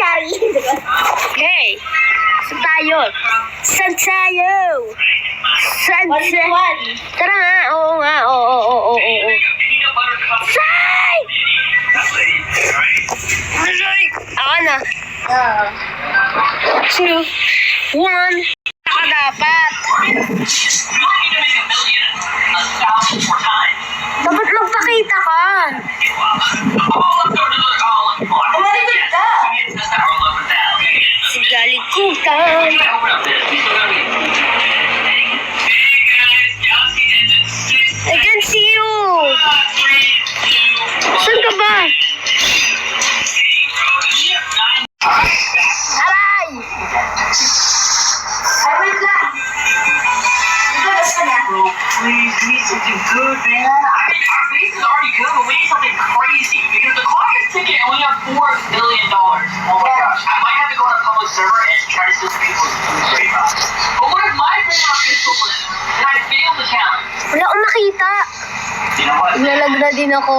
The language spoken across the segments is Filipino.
Sorry. Okay. Saan tayo? Saan tayo? Saan tayo? Tara nga. Oo nga. Oo. Say! Ako na. 2, 1. Saka dapat. Dapat magpakita ka. Umaligod ka. Sigalikutan. I can see you. Saan ka ba? Aray! Ay, wait lang. Ito, basta na. Bro, please, we need something good, man. I mean, our base is already good, but we need something crazy because the clock is ticking and we have $4 billion. Oh my gosh. I might have to go on a public server and try to steal some people's brain rots. But what if my brain rot gets stolen and I fail the challenge? Wala akong nakita. You know what? Nalag na din ako.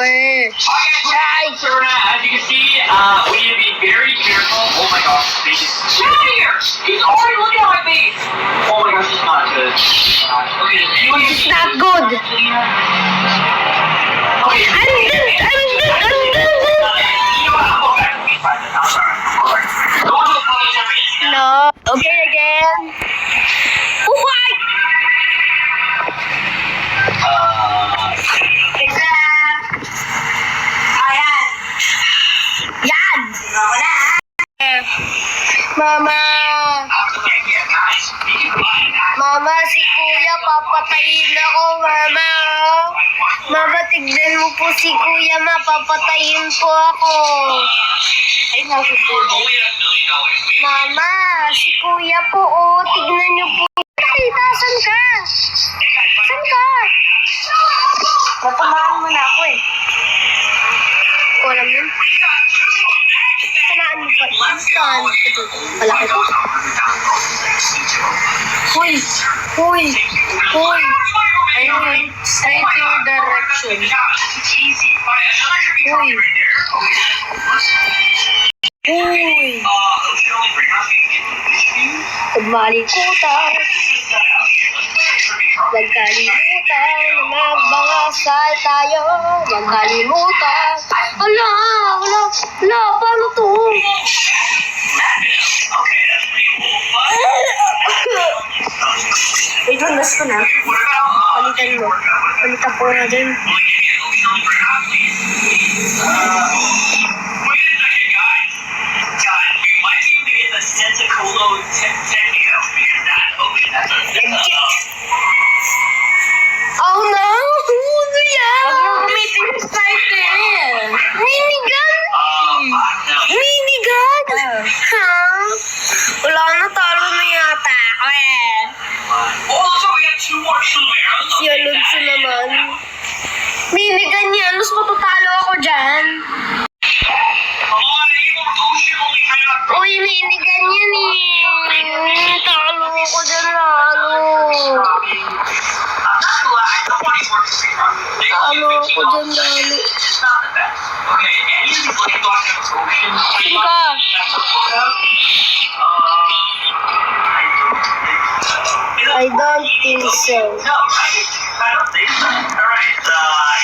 Eh. Alright, so as you can see, we need to be very careful. Oh my gosh, base. Get out of here! He's already looking at my base! Oh my gosh, it's not good. Okay, does anyone It's not good. Okay, I'm done. you know what? I'll go back to base 5 then. I'm sorry. Go into the public server. No. Okay again. Why? Exam. Ayan. Yan. Ako na. Mama. Mama, si Kuya papatayin ako, Mama. Mama, tignan mo po si Kuya, mapapatayin po ako. Ay, nakukulit. Mama, si Kuya po, oh, tignan niyo po. Nakita, saan ka? Saan ka? Matamaan mo na ako eh. Alam yun? Tamaan mo pa. Saan? Ito, palaki ko. Hoy! Hoy! Hoy! Ayun, straight your direction. Hoy! Hoy! Nagmalikutan! Nagkalimutan na magbangasal tayo. Nagkalimutan. Ala! Paano to? Wait, lundas ko na. Palitan mo. Palitan po na din. Oh no! Ano yan? Huwag mo gamitin yung sniper. Minigun? Minigun? Ha? Wala na, talo na yata ako eh. Si Alonso naman. Minigun yan, mas matutalo ako dyan. Uy, minigun yan eh. Talo ako dyan lalo. Talo ako dyan lalo. Sino ka? I don't think so. No, right? I don't think so. Alright,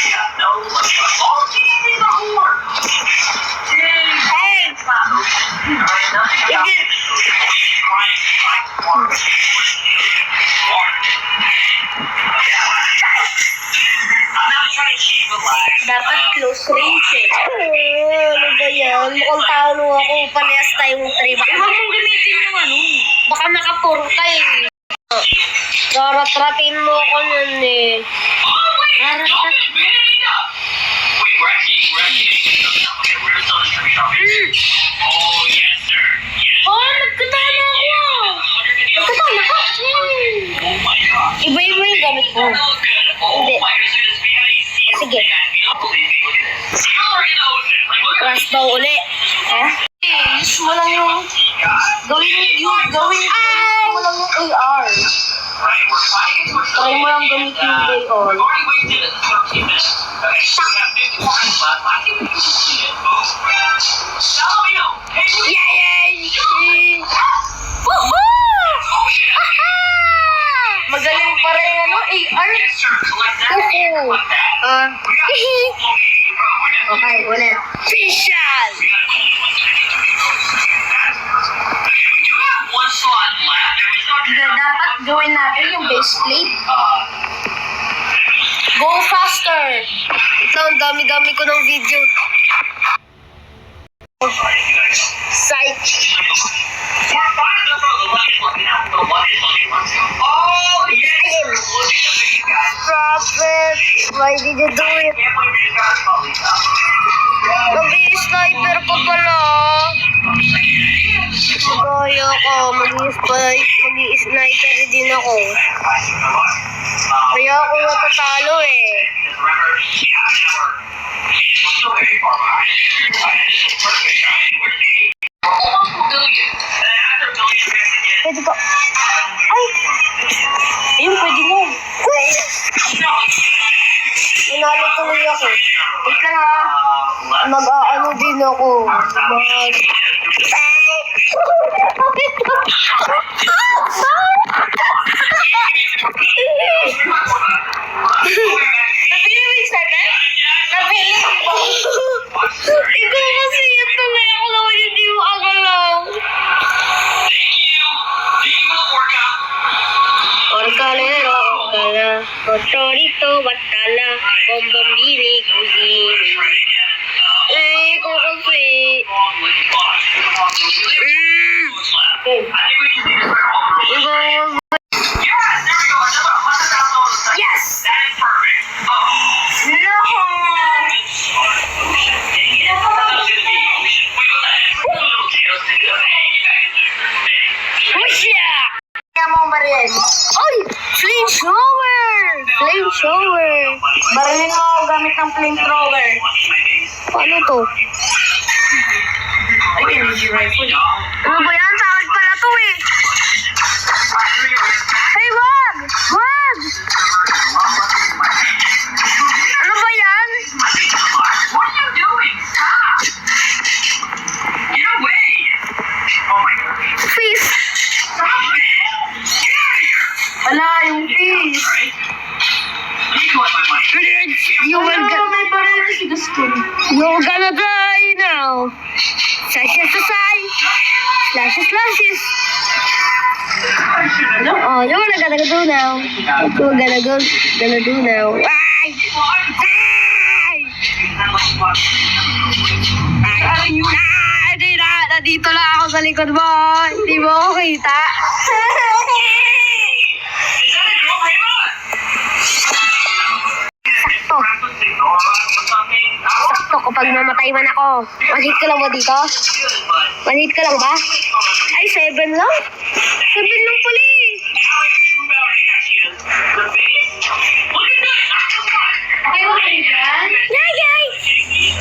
yeah, no. Oh, geez, the whore! Jeez. Hey! Alright, nothing else. Again. I'm not trying to keep it live. Dapat close range eh. Ano ba yan? Mukhang talo ako. Panayas tayong 3. Baka Huwag mong gamitin yung ano. baka nakapuro ka eh. Daratratin mo ako nun eh. Daratratin. Wait, we're actually okay, we're still in the shop. Oh, yes, sir. Yes. Oh, nagkatalo ako. Nagkatalo ka. Oh my god. Iba-iba yung gamit mo. Oh, good. Oh Hindi. my goodness, we had a seal. Sige. You don't believe me. Look at this. Seals are in the ocean. Like, look at Crash daw uli. Ha? Use mo lang yung... Gawin mo lang yung AR. Right, we're flying into a Try mo lang gamitin yung we've AR. already wasted 13 minutes. Okay, so we have 50 more minutes left. I think we can complete it. Salamino, hey, collect that and collect that. Okay, ulit. Official! We do have one slot left, and we still have Dapat gawin natin yung base plate. Go faster! Ito, ang dami-dami ko ng video. Psych! We're fine. No, the one is looking out. The one is looking out. Oh, yes! Ayun. Look at the big guy. Prophet! Why did you do I it? can't believe you just got a collie now. Mag-i-sniper ko pala. Kaya ko, mag-i-sniper din ako. Kaya ako natatalo eh. Pwede ko. Ay! Ayun, pwede mo. Nanalo tuloy ako. Wait lang ha. Mag-aano din ako. Napili mo yung second? Napili mo. Ikaw kasi yung tuloy ako naman hindi mo akalaw. Orkalero, orkala, motorito, batala, bombombini, kusini. Eh, ko kasi. Yes! Pusha! Kaya mong baril. Oy! Flame shower! Flame shower! Barilin mo gamit ng flamethrower. Paano to? Ay, energy rifle. Ano ba yan? Sa akin pala to eh! Hey, wag! Wag! Ano ba yan? What are you doing? Stop! Get away! Oh my gosh. Please! Stop it! Get out of here! Wala, yung fish. Alright? Let me collect my money. You will Ano, get... may baril na si Dustin. You're gonna die now! Slashes aside! Slashes, slashes! Ano? Oh, you what I gotta do now? What you gonna do now? Ay! Ay! Ay! Ay! Nandito lang ako sa likod mo. Hindi mo ako kita. Is that a girl, Raymond? Sakto. Practicing normal or something? Sakto kapag mamatay man ako. Manhit ka lang ba dito? Good, but Manhit ka lang ba? Ay, 7 lang? 7 lang pala eh. Okay, okay dyan. Yay, yay!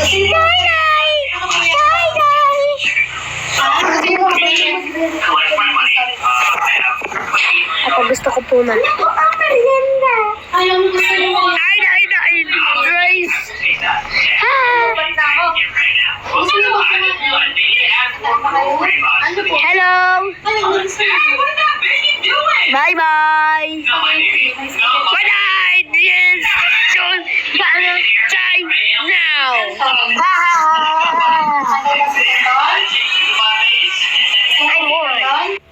Yay, yay! Yay, yay! Kasi yung Ako gusto ko po man. ayaw mo gusto mo. Ay, ay, ay! Rice! Hello! Bye-bye! Good night! Yes! You're gonna die now! Ha ha ha! I won!